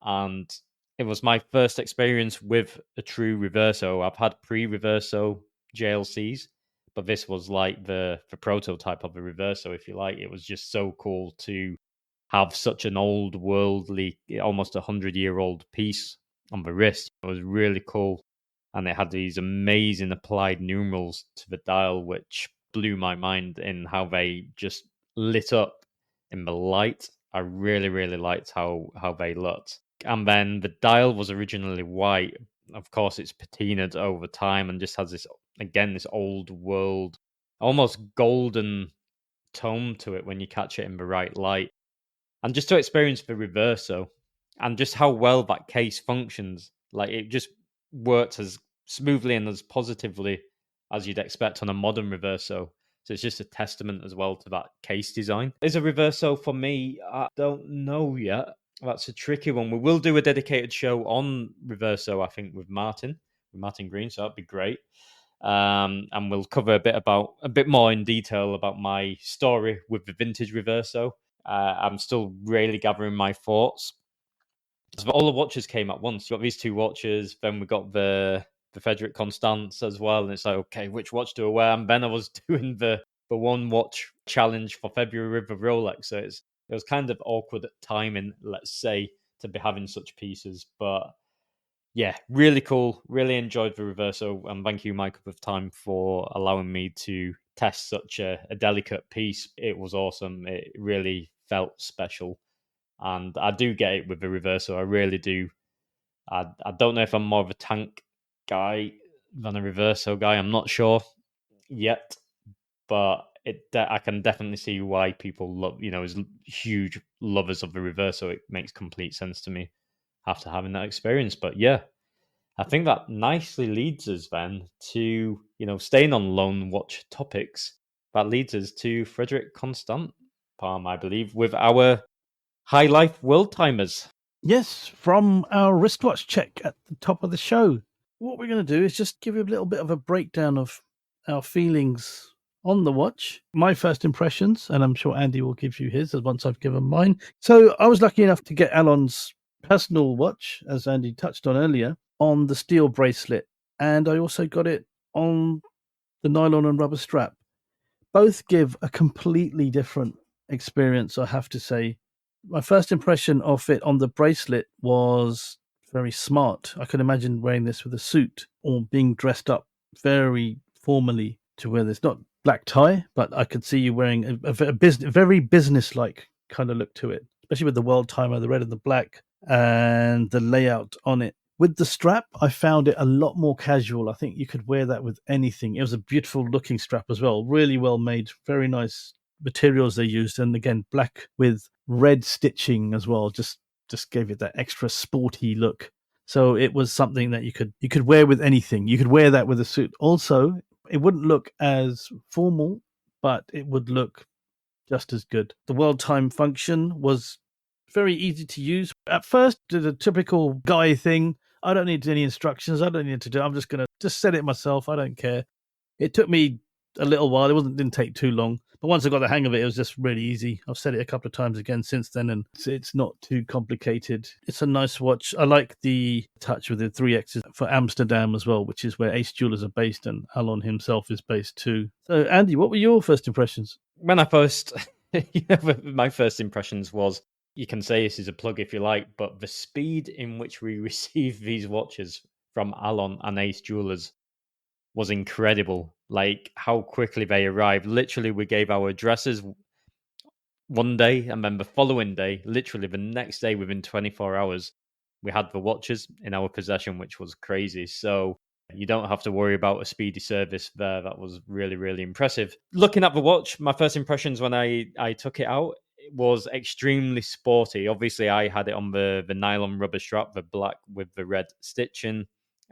And it was my first experience with a true reverso. I've had pre-reverso JLCs, but this was like the prototype of a reverso, if you like. It was just so cool to have such an old worldly, almost 100-year-old piece on the wrist. It was really cool. And it had these amazing applied numerals to the dial, which blew my mind in how they just lit up in the light. I really, really liked how they looked. And then the dial was originally white. Of course, it's patinaed over time and just has this, again, this old world, almost golden tone to it when you catch it in the right light. And just to experience the reverso and just how well that case functions, like it just works as smoothly and as positively as you'd expect on a modern reverso. So it's just a testament as well to that case design. Is a reverso for me? I don't know yet. That's a tricky one. We will do a dedicated show on reverso, I think, with Martin Green. So that'd be great. And we'll cover a bit more in detail about my story with the vintage reverso. I'm still really gathering my thoughts. So all the watches came at once. You got these two watches, then we got the Frederique Constant as well, and it's like, okay, which watch do I wear? And then I was doing the one watch challenge for February with the Rolex, so it was kind of awkward timing, let's say, to be having such pieces. But yeah, really cool. Really enjoyed the reverso, and thank you, Michael, for time for allowing me to test such a delicate piece. It was awesome. It really felt special, and I do get it with the reverso. I really do. I don't know if I'm more of a tank guy than a reverso guy. I'm not sure yet, but I can definitely see why people love, as huge lovers of the reverso. It makes complete sense to me after having that experience. But yeah, I think that nicely leads us then to, staying on loan watch topics. That leads us to Frederique Constant, Palm, I believe, with our Highlife World Timers. Yes, from our wristwatch check at the top of the show. What we're going to do is just give you a little bit of a breakdown of our feelings on the watch, my first impressions, and I'm sure Andy will give you his once I've given mine. So I was lucky enough to get Alon's personal watch, as Andy touched on earlier, on the steel bracelet, and I also got it on the nylon and rubber strap. Both give a completely different experience, I have to say. My first impression of it on the bracelet was very smart. I could imagine wearing this with a suit or being dressed up very formally to wear this. Not black tie, but I could see you wearing a very business-like kind of look to it, especially with the world timer, the red and the black, and the layout on it. With the strap, I found it a lot more casual. I think you could wear that with anything. It was a beautiful looking strap as well. Really well made. Very nice materials they used. And again, black with red stitching as well. Just gave it that extra sporty look. So it was something that you could wear with anything. You could wear that with a suit. Also, it wouldn't look as formal, but it would look just as good. The world time function was very easy to use. At first, did a typical guy thing. I don't need any instructions. I don't need to do. I'm just going to just set it myself. I don't care. It took me a little while. Didn't take too long. But once I got the hang of it, it was just really easy. I've said it a couple of times again since then, and it's not too complicated. It's a nice watch. I like the touch with the 3Xs for Amsterdam as well, which is where Ace Jewelers are based, and Alon himself is based too. So, Andy, what were your first impressions? When I first, my first impressions was, you can say this is a plug if you like, but the speed in which we received these watches from Alon and Ace Jewelers was incredible. Like how quickly they arrived. Literally, we gave our addresses one day, and then the following day, literally the next day, within 24 hours, we had the watches in our possession, which was crazy. So you don't have to worry about a speedy service there. That was really, really impressive. Looking at the watch, my first impressions when I took it out, it was extremely sporty. Obviously, I had it on the nylon rubber strap, the black with the red stitching.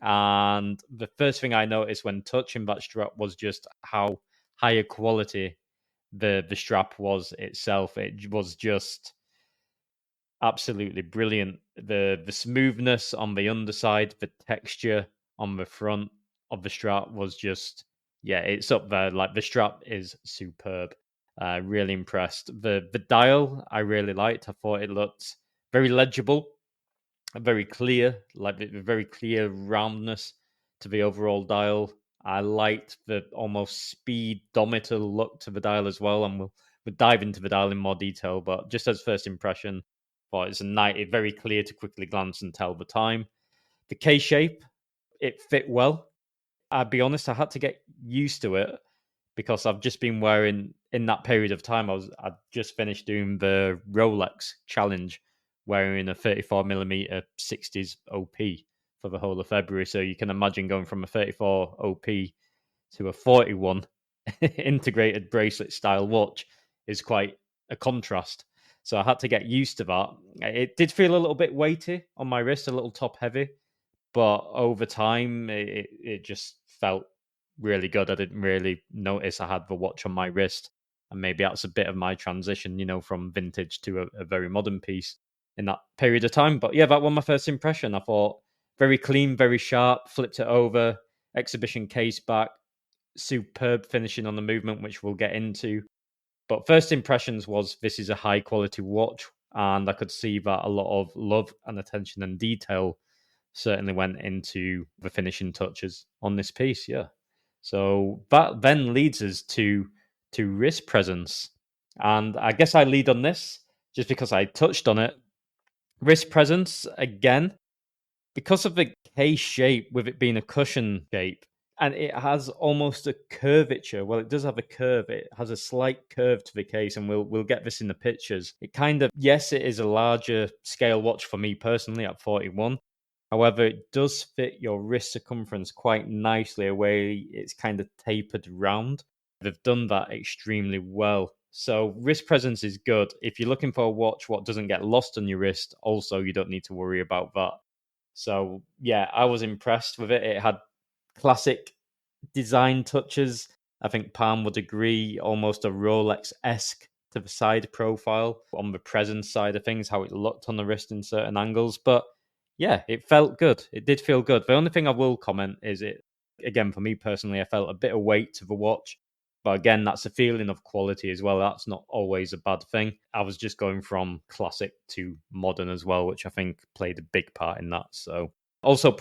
And the first thing I noticed when touching that strap was just how higher quality the strap was itself. It was just absolutely brilliant. The smoothness on the underside, the texture on the front of the strap was just, yeah, it's up there. Like the strap is superb. Really impressed. The dial I really liked. I thought it looked very legible, very clear, like the very clear roundness to the overall dial. I liked the almost speedometer look to the dial as well, and we'll dive into the dial in more detail. But just as first impression, thought it's very clear to quickly glance and tell the time. The K shape, it fit well. I'll be honest, I had to get used to it because I've just been wearing, in that period of time, I'd just finished doing the Rolex challenge, wearing a 34mm 60s OP for the whole of February. So you can imagine going from a 34 OP to a 41 integrated bracelet style watch is quite a contrast. So I had to get used to that. It did feel a little bit weighty on my wrist, a little top heavy, but over time it just felt really good. I didn't really notice I had the watch on my wrist, and maybe that's a bit of my transition, from vintage to a very modern piece in that period of time. But yeah, that was my first impression. I thought very clean, very sharp. Flipped it over, exhibition case back, superb finishing on the movement, which we'll get into. But first impressions was this is a high quality watch, and I could see that a lot of love and attention and detail certainly went into the finishing touches on this piece. Yeah. So that then leads us to wrist presence. And I guess I lead on this just because I touched on it. Wrist presence, again, because of the case shape, with it being a cushion shape, and it has almost a curvature. Well, it does have a curve. It has a slight curve to the case, and we'll get this in the pictures. It kind of, yes, it is a larger scale watch for me personally at 41. However, it does fit your wrist circumference quite nicely, a way it's kind of tapered round. They've done that extremely well. So wrist presence is good. If you're looking for a watch what doesn't get lost on your wrist, also you don't need to worry about that. So yeah, I was impressed with it. It had classic design touches. I think Parm would agree, almost a Rolex-esque to the side profile on the presence side of things, how it looked on the wrist in certain angles. But yeah, it felt good. It did feel good. The only thing I will comment is it, again, for me personally, I felt a bit of weight to the watch. But again, that's a feeling of quality as well. That's not always a bad thing. I was just going from classic to modern as well, which I think played a big part in that. So also the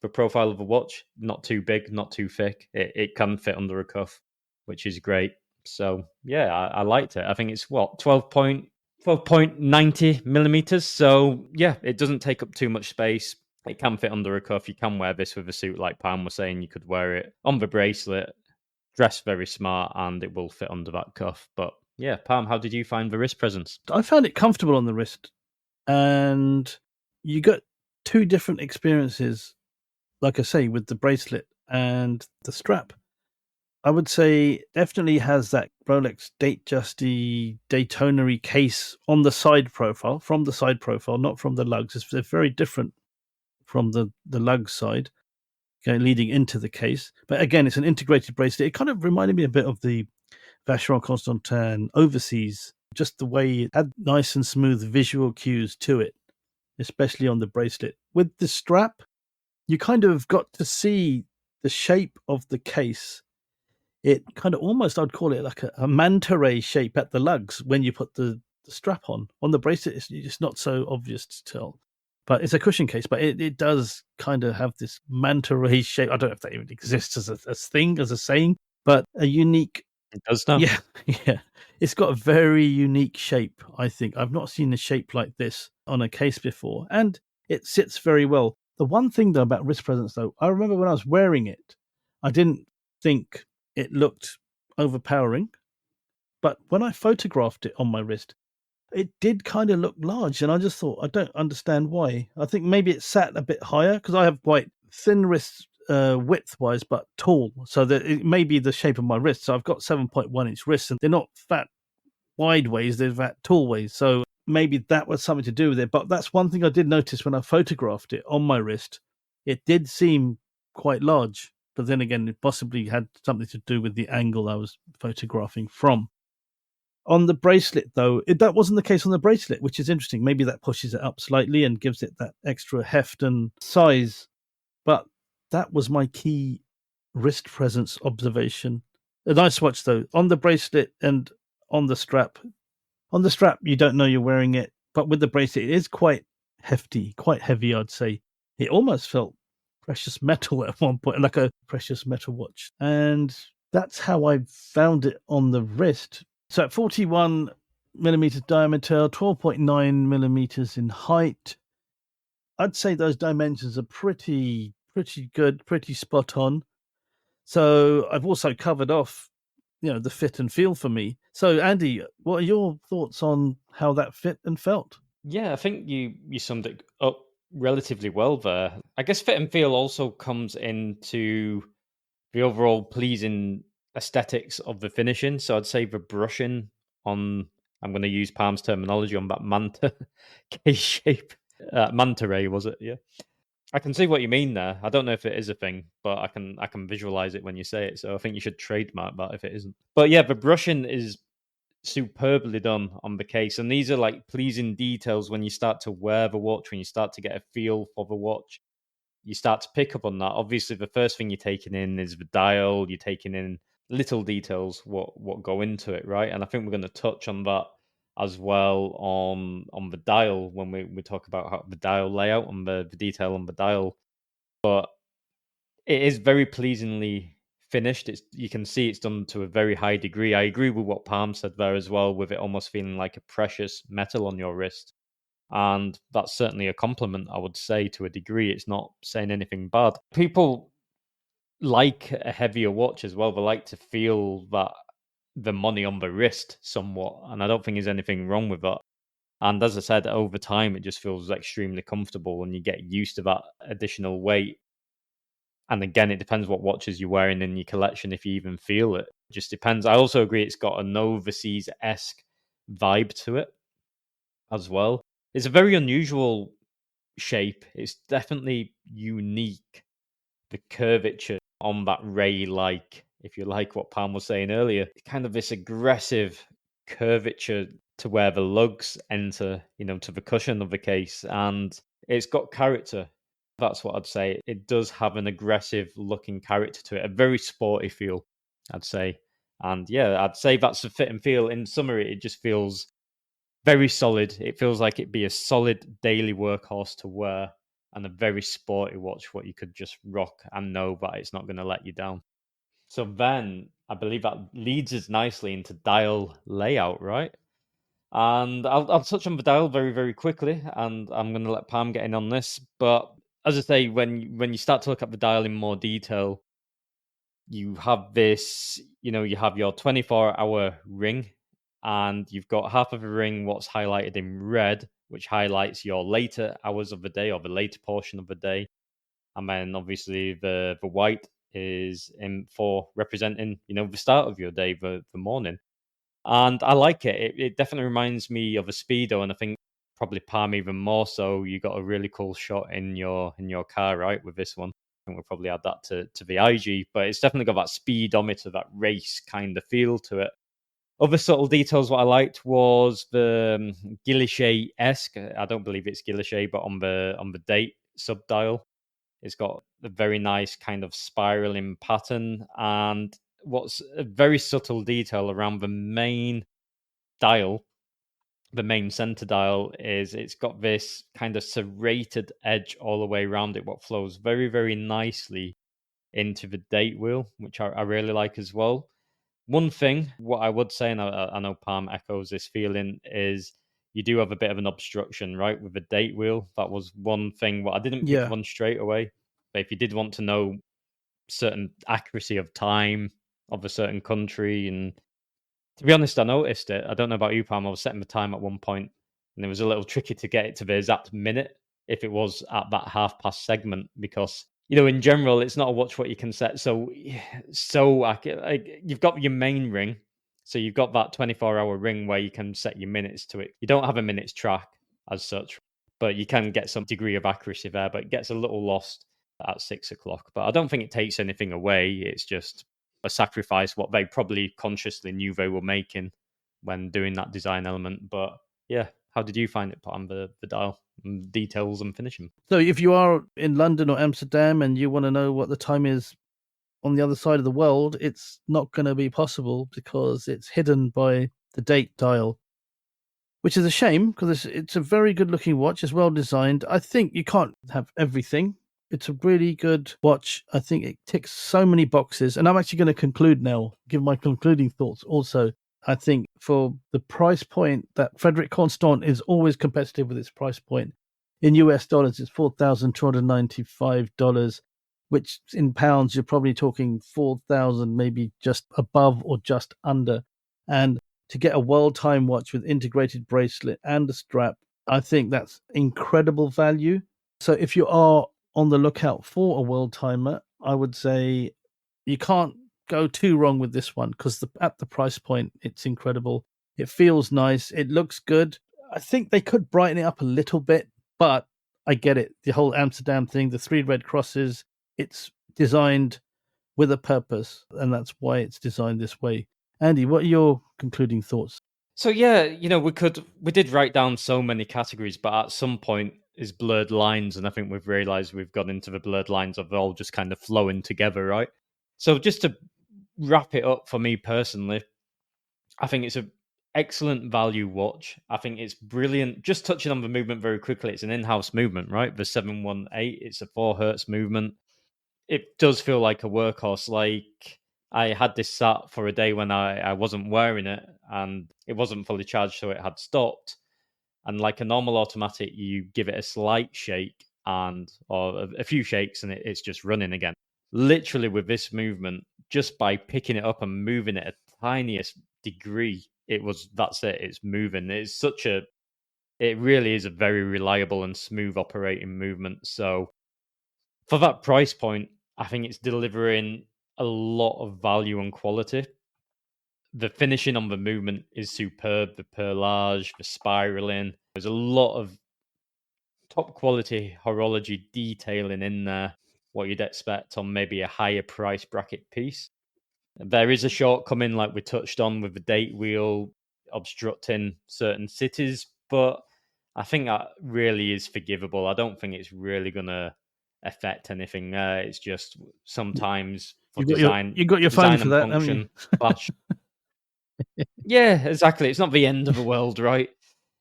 profile of a watch, not too big, not too thick. It can fit under a cuff, which is great. So yeah, I liked it. I think it's 12.90 millimeters. So yeah, it doesn't take up too much space. It can fit under a cuff. You can wear this with a suit, like Pam was saying. You could wear it on the bracelet, dress very smart, and it will fit under that cuff. But yeah, Pam, how did you find the wrist presence? I found it comfortable on the wrist, and you got two different experiences, like I say, with the bracelet and the strap. I would say definitely has that Rolex Datejusty Daytona-y case on the side profile, from the side profile, not from the lugs. They're very different from the lug side, leading into the case. But again, it's an integrated bracelet. It kind of reminded me a bit of the Vacheron Constantin Overseas, just the way it had nice and smooth visual cues to it, especially on the bracelet. With the strap, you kind of got to see the shape of the case. It kind of almost, I'd call it like a manta ray shape at the lugs when you put the strap on. On the bracelet, it's not so obvious to tell. But it's a cushion case, but it does kind of have this manta ray shape. I don't know if that even exists as a thing, as a saying, but a unique. It does now. Yeah, yeah. It's got a very unique shape, I think. I've not seen a shape like this on a case before, and it sits very well. The one thing, though, about wrist presence, though, I remember when I was wearing it, I didn't think it looked overpowering, but when I photographed it on my wrist, it did kind of look large, and I just thought, I don't understand why. I think maybe it sat a bit higher because I have quite thin wrists width-wise, but tall, so that it may be the shape of my wrist. So I've got 7.1-inch wrists, and they're not fat wide ways, they're fat tall ways. So maybe that was something to do with it. But that's one thing I did notice when I photographed it on my wrist. It did seem quite large, but then again, it possibly had something to do with the angle I was photographing from. On the bracelet, though, that wasn't the case on the bracelet, which is interesting. Maybe that pushes it up slightly and gives it that extra heft and size. But that was my key wrist presence observation. A nice watch, though, on the bracelet and on the strap. On the strap, you don't know you're wearing it, but with the bracelet, it is quite hefty, quite heavy, I'd say. It almost felt precious metal at one point, like a precious metal watch. And that's how I found it on the wrist. So at 41 millimeters diameter, 12.9 millimeters in height, I'd say those dimensions are pretty good, pretty spot on. So I've also covered off the fit and feel for me. So, Andy, what are your thoughts on how that fit and felt? Yeah, I think you summed it up relatively well there. I guess fit and feel also comes into the overall pleasing aesthetics of the finishing. So I'd say the brushing on, I'm going to use Palm's terminology on that manta case shape. Manta ray, was it? Yeah. I can see what you mean there. I don't know if it is a thing, but I can visualize it when you say it. So I think you should trademark that if it isn't. But yeah, the brushing is superbly done on the case, and these are like pleasing details when you start to wear the watch, when you start to get a feel for the watch. You start to pick up on that. Obviously, the first thing you're taking in is the dial. You're taking in little details, what go into it, right? And I think we're going to touch on that as well on the dial when we talk about how the dial layout and the detail on the dial. But it is very pleasingly finished. You can see it's done to a very high degree. I agree with what Palm said there as well, with it almost feeling like a precious metal on your wrist. And that's certainly a compliment, I would say, to a degree. It's not saying anything bad. People like a heavier watch as well. They like to feel that the money on the wrist somewhat. And I don't think there's anything wrong with that. And as I said, over time, it just feels extremely comfortable and you get used to that additional weight. And again, it depends what watches you're wearing in your collection, if you even feel it. It just depends. I also agree it's got a Nova Seas-esque vibe to it as well. It's a very unusual shape. It's definitely unique. The curvature on that ray, like, if you like what Palm was saying earlier, kind of this aggressive curvature to where the lugs enter, to the cushion of the case. And it's got character. That's what I'd say. It does have an aggressive looking character to it, a very sporty feel, I'd say. And yeah, I'd say that's the fit and feel. In summary, it just feels very solid. It feels like it'd be a solid daily workhorse to wear and a very sporty watch, what you could just rock and know that it's not going to let you down. So then I believe that leads us nicely into dial layout, right? And I'll touch on the dial very, very quickly, and I'm going to let Pam get in on this. But as I say, when you start to look at the dial in more detail, you have this, you have your 24-hour ring, and you've got half of the ring what's highlighted in red, which highlights your later hours of the day or the later portion of the day. And then obviously the white is in for representing, the start of your day, the morning. And I like it. It definitely reminds me of a Speedo, and I think probably Palm even more so. You got a really cool shot in your car, right, with this one. I think we'll probably add that to the IG, but it's definitely got that speedometer, that race kind of feel to it. Other subtle details what I liked was the Guilloche-esque. I don't believe it's Guilloche, but on the date subdial, it's got a very nice kind of spiraling pattern, and what's a very subtle detail around the main dial, the main center dial, is it's got this kind of serrated edge all the way around it, what flows very, very nicely into the date wheel, which I really like as well. One thing, what I would say, and I know Palm echoes this feeling, is you do have a bit of an obstruction, right, with the date wheel. That was one thing what I didn't pick up on straight away. But if you did want to know certain accuracy of time of a certain country, and to be honest, I noticed it. I don't know about you, Palm. I was setting the time at one point, and it was a little tricky to get it to the exact minute if it was at that half past segment, because in general, it's not a watch what you can set. So you've got your main ring. So you've got that 24-hour ring where you can set your minutes to it. You don't have a minutes track as such, but you can get some degree of accuracy there, but it gets a little lost at 6 o'clock. But I don't think it takes anything away. It's just a sacrifice, what they probably consciously knew they were making when doing that design element. But yeah, how did you find it, Palm, the dial? Details and finishing. So if you are in London or Amsterdam and you want to know what the time is on the other side of the world, it's not going to be possible because it's hidden by the date dial, which is a shame because it's a very good looking watch. It's well designed. I think you can't have everything. It's a really good watch. I think it ticks so many boxes. And I'm actually going to conclude now, give my concluding thoughts also. I think for the price point that Frederique Constant is always competitive with its price point. In US dollars, it's $4,295. which in pounds, you're probably talking 4,000, maybe just above or just under. And to get a world time watch with integrated bracelet and a strap, I think that's incredible value. So if you are on the lookout for a world timer, I would say you can't go too wrong with this one, because at the price point, it's incredible. It feels nice. It looks good. I think they could brighten it up a little bit, but I get it. The whole Amsterdam thing, the 3 red crosses, it's designed with a purpose, and that's why it's designed this way. Andy, what are your concluding thoughts? So yeah, we did write down so many categories, but at some point is blurred lines, and I think we've realized we've got into the blurred lines of all just kind of flowing together, right? So just to wrap it up for me personally, I think it's an excellent value watch. I think it's brilliant. Just touching on the movement very quickly, it's an in-house movement, right? The 718, it's a 4 hertz movement. It does feel like a workhorse. Like, I had this sat for a day when I wasn't wearing it and it wasn't fully charged, so it had stopped. And like a normal automatic, you give it a slight shake or a few shakes and it's just running again. Literally with this movement, just by picking it up and moving it a tiniest degree, that's it. It's moving. It really is a very reliable and smooth operating movement. So for that price point, I think it's delivering a lot of value and quality. The finishing on the movement is superb. The perlage, the spiraling. There's a lot of top quality horology detailing in there, what you'd expect on maybe a higher price bracket piece. There is a shortcoming, like we touched on, with the date wheel obstructing certain cities, but I think that really is forgivable. I don't think it's really going to affect anything there. It's just sometimes for You got your phone design for and that, haven't you? function clash. Yeah, exactly. It's not the end of the world, right?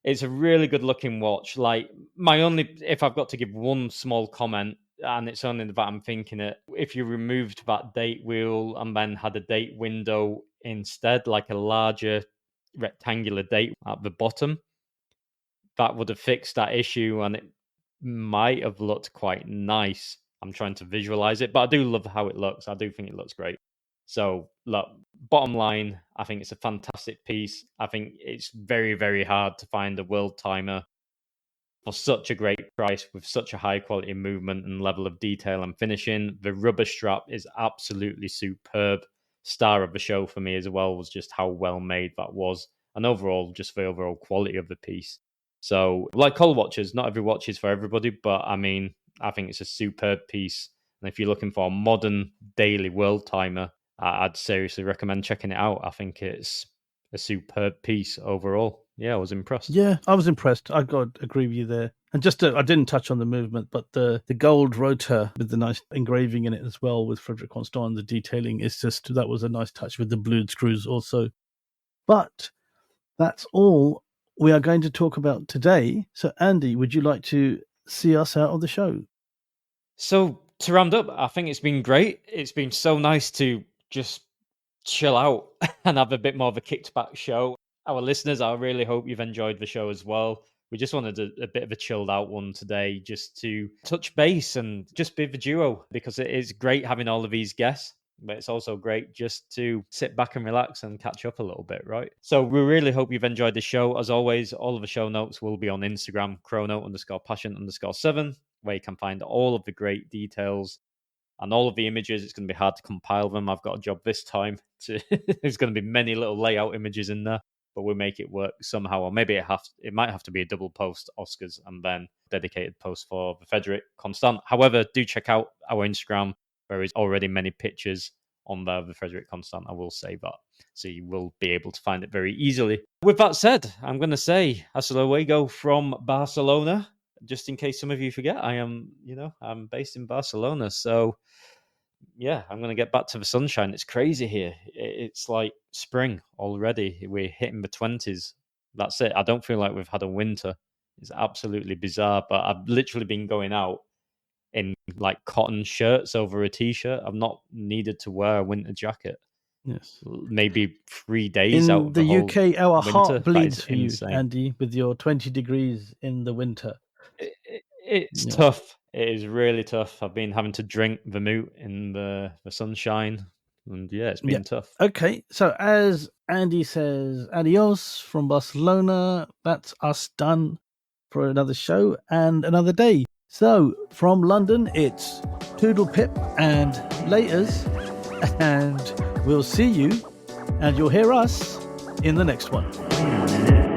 It's a really good looking watch. Like, if I've got to give one small comment, and it's only that I'm thinking it, if you removed that date wheel and then had a date window instead, like a larger rectangular date at the bottom, that would have fixed that issue and it might have looked quite nice. I'm trying to visualize it, but I do love how it looks. I do think it looks great. So, look, bottom line, I think it's a fantastic piece. I think it's very, very hard to find a world timer for such a great price with such a high quality movement and level of detail and finishing. The rubber strap is absolutely superb. Star of the show for me as well was just how well made that was, and overall, just the overall quality of the piece. So, like Cole watches, not every watch is for everybody, but I mean, I think it's a superb piece. And if you're looking for a modern daily world timer, I'd seriously recommend checking it out. I think it's a superb piece overall. Yeah, I was impressed. Yeah, I was impressed. I got to agree with you there. And I didn't touch on the movement, but the gold rotor with the nice engraving in it as well with Frederique Constant, the detailing is that was a nice touch with the blued screws also. But that's all we are going to talk about today. So, Andy, would you like to see us out of the show? So, to round up, I think it's been great. It's been so nice to just chill out and have a bit more of a kicked back show. Our listeners, I really hope you've enjoyed the show as well. We just wanted a bit of a chilled out one today just to touch base and just be the duo, because it is great having all of these guests, but it's also great just to sit back and relax and catch up a little bit, right? So we really hope you've enjoyed the show. As always, all of the show notes will be on Instagram, chrono_passion_7, where you can find all of the great details and all of the images. It's going to be hard to compile them. I've got a job this time. There's going to be many little layout images in there, but we'll make it work somehow. Or maybe it might have to be a double post Oscars and then dedicated post for the Frederique Constant. However, do check out our Instagram. There is already many pictures on there of the Frederique Constant. I will say that, so you will be able to find it very easily. With that said, I'm going to say hasta luego from Barcelona. Just in case some of you forget, I'm based in Barcelona. So yeah, I'm going to get back to the sunshine. It's crazy here. It's like spring already. We're hitting the 20s. That's it. I don't feel like we've had a winter. It's absolutely bizarre, but I've literally been going out in like cotton shirts over a t-shirt. I've not needed to wear a winter jacket. Yes. Maybe 3 days out In of the whole UK, our winter. heart That is bleeds for you, insane. Andy, with your 20 degrees in the winter. It's Yeah. tough. It is really tough. I've been having to drink vermouth in the sunshine, and yeah, it's been tough. Okay, so as Andy says, adios from Barcelona. That's us done for another show and another day. So from London, it's Toodle Pip and laters, and we'll see you, and you'll hear us in the next one.